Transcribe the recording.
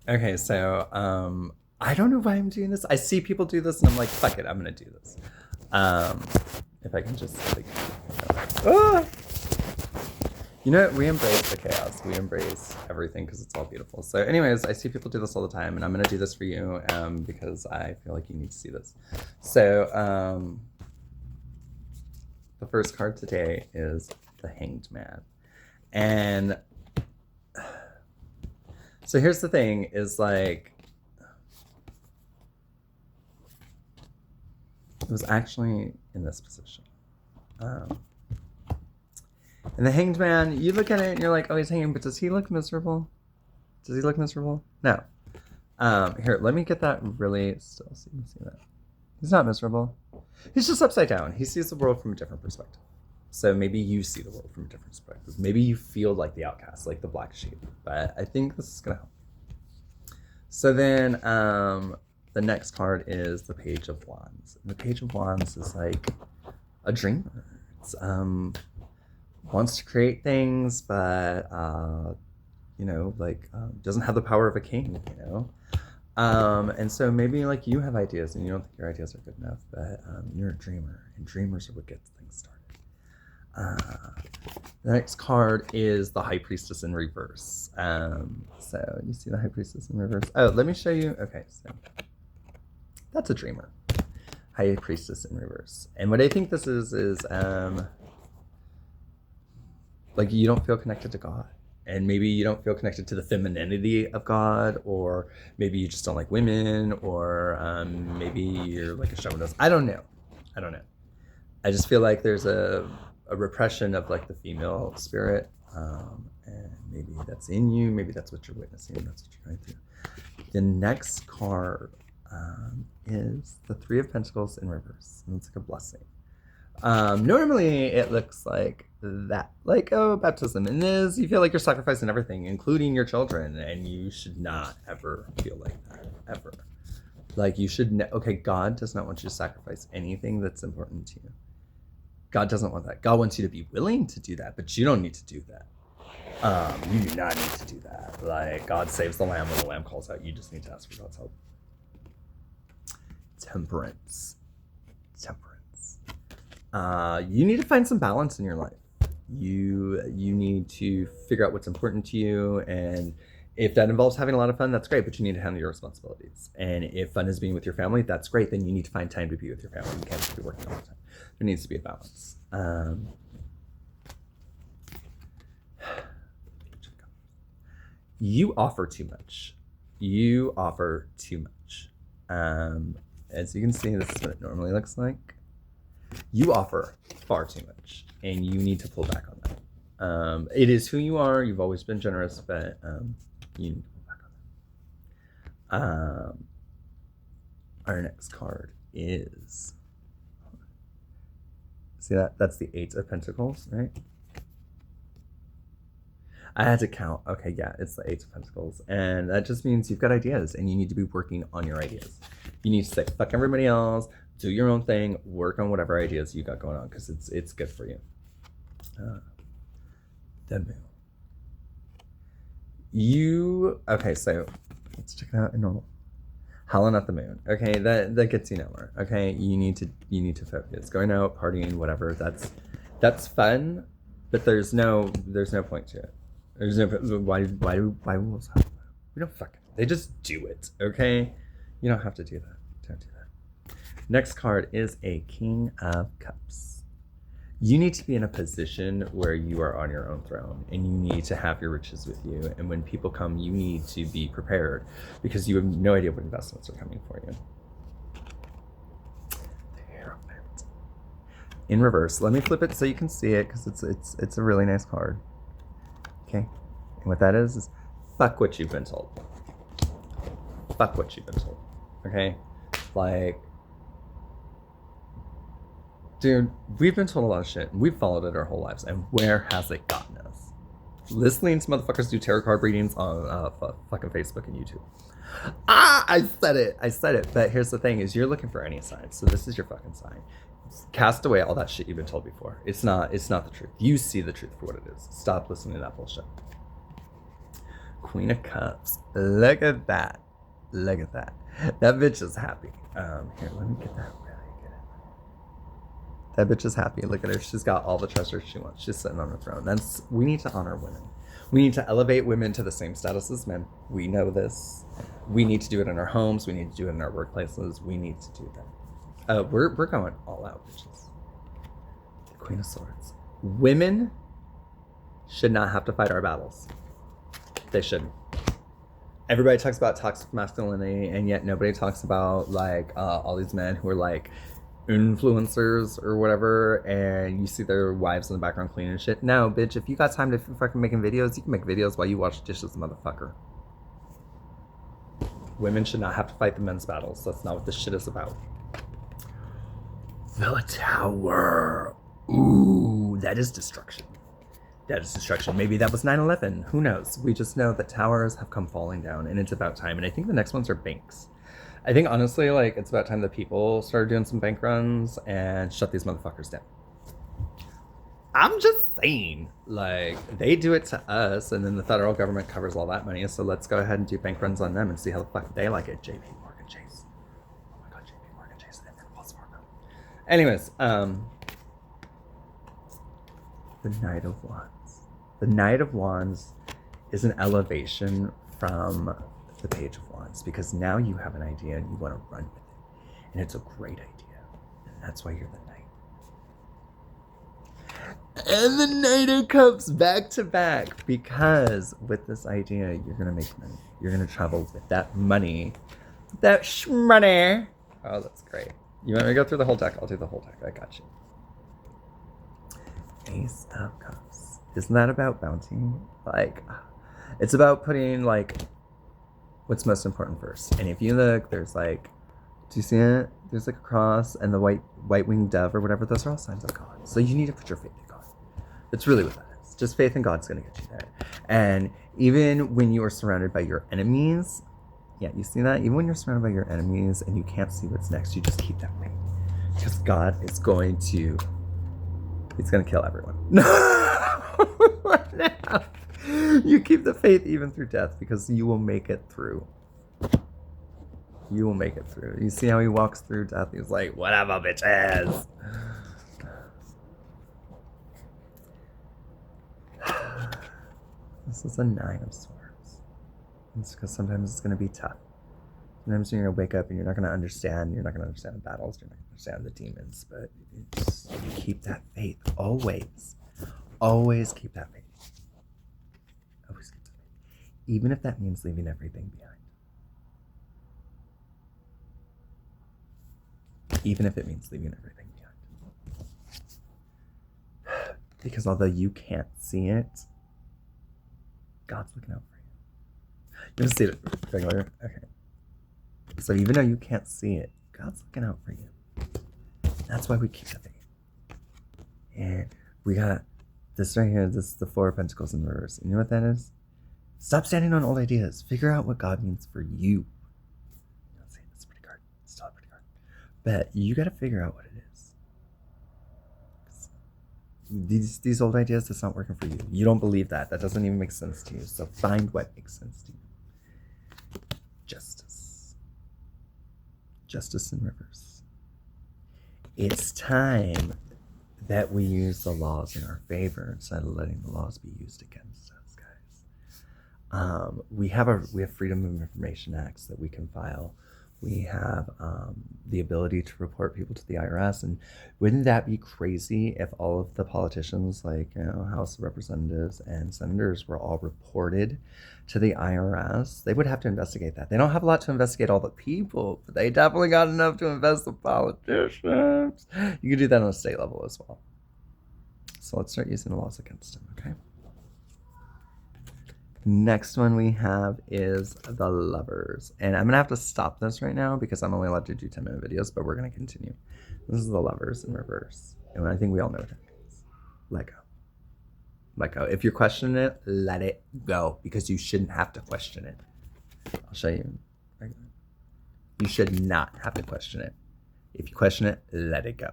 Okay, so I don't know why I'm doing this. I see people do this and I'm like, fuck it, I'm gonna do this. Um if I can just like ah! You know what? We embrace the chaos. We embrace everything because it's all beautiful. So, anyways, I see people do this all the time, and I'm gonna do this for you because I feel like you need to see this. So, the first card today is the Hanged Man, and so here's the thing: is like it was actually in this position. Um, and the Hanged Man, you look at it and you're like, oh, he's hanging, but does he look miserable? Does he look miserable? No. Here, let me get that really still so you can see that. He's not miserable. He's just upside down. He sees the world from a different perspective. So maybe you see the world from a different perspective. Maybe you feel like the outcast, like the black sheep. But I think this is gonna help. So then the next card is the Page of Wands. And the Page of Wands is like a dreamer. It's wants to create things, but doesn't have the power of a king, and so maybe like you have ideas and you don't think your ideas are good enough, but you're a dreamer, and dreamers are what gets things started. The next card is the High Priestess in reverse. So you see the High Priestess in reverse. Oh, let me show you. Okay, so that's a dreamer. High Priestess in reverse. And what I think this is like you don't feel connected to God. And maybe you don't feel connected to the femininity of God, or maybe you just don't like women, or maybe you're like a chauvinist. I don't know. I just feel like there's a repression of like the female spirit, and maybe that's in you. Maybe that's what you're witnessing. That's what you're going through. The next card is the Three of Pentacles in reverse, and it's like a blessing. Normally it looks like that, like, oh, baptism, and this, you feel like you're sacrificing everything, including your children, and you should not ever feel like that, ever. Like you should, okay, God does not want you to sacrifice anything that's important to you. God doesn't want that. God wants you to be willing to do that, but you don't need to do that. You do not need to do that. Like God saves the lamb when the lamb calls out. You just need to ask for God's help. Temperance. You need to find some balance in your life. You need to figure out what's important to you, and if that involves having a lot of fun, that's great, but you need to handle your responsibilities. And if fun is being with your family, that's great. Then you need to find time to be with your family. You can't just be working all the time. There needs to be a balance. You offer too much. As you can see, this is what it normally looks like. You offer far too much, and you need to pull back on that. It is who you are. You've always been generous, but you need to pull back on that. Our next card is, see that? That's the Eight of Pentacles, right? I had to count. Okay, yeah, it's the Eight of Pentacles. And that just means you've got ideas, and you need to be working on your ideas. You need to say, fuck everybody else, do your own thing, work on whatever ideas you got going on, because it's good for you. The Moon. Okay, so let's check it out in normal. Howling at the Moon. Okay, that gets you nowhere. Okay, you need to focus. Going out, partying, whatever. That's fun, but there's no point to it. There's no why rules have we don't fucking, they just do it. Okay, you don't have to do that. Don't do that. Next card is a King of Cups. You need to be in a position where you are on your own throne, and you need to have your riches with you. And when people come, you need to be prepared, because you have no idea what investments are coming for you. In reverse. Let me flip it so you can see it, because it's a really nice card. Okay, and what that is fuck what you've been told. Fuck what you've been told. Okay, like, dude, we've been told a lot of shit, and we've followed it our whole lives, and where has it gotten us? Listening to motherfuckers do tarot card readings on fucking Facebook and YouTube. I said it. But here's the thing: is you're looking for any sign, so this is your fucking sign. Cast away all that shit you've been told before. It's not the truth. You see the truth for what it is. Stop listening to that bullshit. Queen of Cups. Look at that. Look at that. That bitch is happy. Here, let me get that really good. That bitch is happy. Look at her. She's got all the treasures she wants. She's sitting on her throne. We need to honor women. We need to elevate women to the same status as men. We know this. We need to do it in our homes. We need to do it in our workplaces. We need to do that. We're going all out, bitches. The Queen of Swords. Women should not have to fight our battles. They shouldn't. Everybody talks about toxic masculinity, and yet nobody talks about like all these men who are like influencers or whatever, and you see their wives in the background cleaning shit. No, bitch, if you got time to fucking making videos, you can make videos while you wash dishes, motherfucker. Women should not have to fight the men's battles. That's not what this shit is about. The Tower. Ooh, that is destruction. That is destruction. Maybe that was 9/11. Who knows? We just know that towers have come falling down, and it's about time. And I think the next ones are banks. I think honestly, like, it's about time that people started doing some bank runs and shut these motherfuckers down. I'm just saying, like, they do it to us, and then the federal government covers all that money. So let's go ahead and do bank runs on them and see how the fuck they like it. JP Morgan Chase. Oh my god, JP Morgan Chase, and then Wells Fargo. Anyways, the Knight of Wands. The Knight of Wands is an elevation from the Page of Wands, because now you have an idea and you want to run with it. And it's a great idea. And that's why you're the Knight. And the Knight of Cups back to back, because with this idea, you're going to make money. You're going to travel with that money. That shmoney. Oh, that's great. You want me to go through the whole deck? I'll do the whole deck. I got you. Ace of Cups. Isn't that about bounty? Like, it's about putting, like, what's most important first. And if you look, there's, like, do you see it? There's, like, a cross and the white-winged dove or whatever. Those are all signs of God. So you need to put your faith in God. That's really what that is. Just faith in God's going to get you there. And even when you are surrounded by your enemies, yeah, you see that? Even when you're surrounded by your enemies and you can't see what's next, you just keep that faith. Because God is going to... He's going to kill everyone. You keep the faith even through death, because you will make it through. You will make it through. You see how he walks through death? He's like, whatever, bitches. This is a 9 of Swords. It's because sometimes it's going to be tough. Sometimes you're going to wake up and you're not going to understand. You're not going to understand the battles. You're not going to understand the demons. But it's, keep that faith. Always. Always keep that faith. Always keep that faith. Even if that means leaving everything behind. Even if it means leaving everything behind. Because although you can't see it, God's looking out for you. You want to see it regular? Okay. So even though you can't see it, God's looking out for you. That's why we keep the faith. And we got this right here. This is the 4 of Pentacles in reverse. And you know what that is? Stop standing on old ideas. Figure out what God means for you. You know what I'm saying? It's a pretty card. It's still a pretty card. But you got to figure out what it is. These old ideas, that's not working for you. You don't believe that. That doesn't even make sense to you. So find what makes sense to you. Justice. Justice in reverse. It's time that we use the laws in our favor instead of letting the laws be used against us, guys. We have Freedom of Information Acts that we can file. We have the ability to report people to the IRS. And wouldn't that be crazy if all of the politicians, like, you know, House of Representatives and senators were all reported to the IRS? They would have to investigate that. They don't have a lot to investigate all the people, but they definitely got enough to invest the politicians. You could do that on a state level as well. So let's start using the laws against them, okay? Next one we have is the Lovers. And I'm going to have to stop this right now because I'm only allowed to do 10-minute videos, but we're going to continue. This is the Lovers in reverse. And I think we all know what that means. Let go. Let go. If you're questioning it, let it go, because you shouldn't have to question it. I'll show you. You should not have to question it. If you question it, let it go.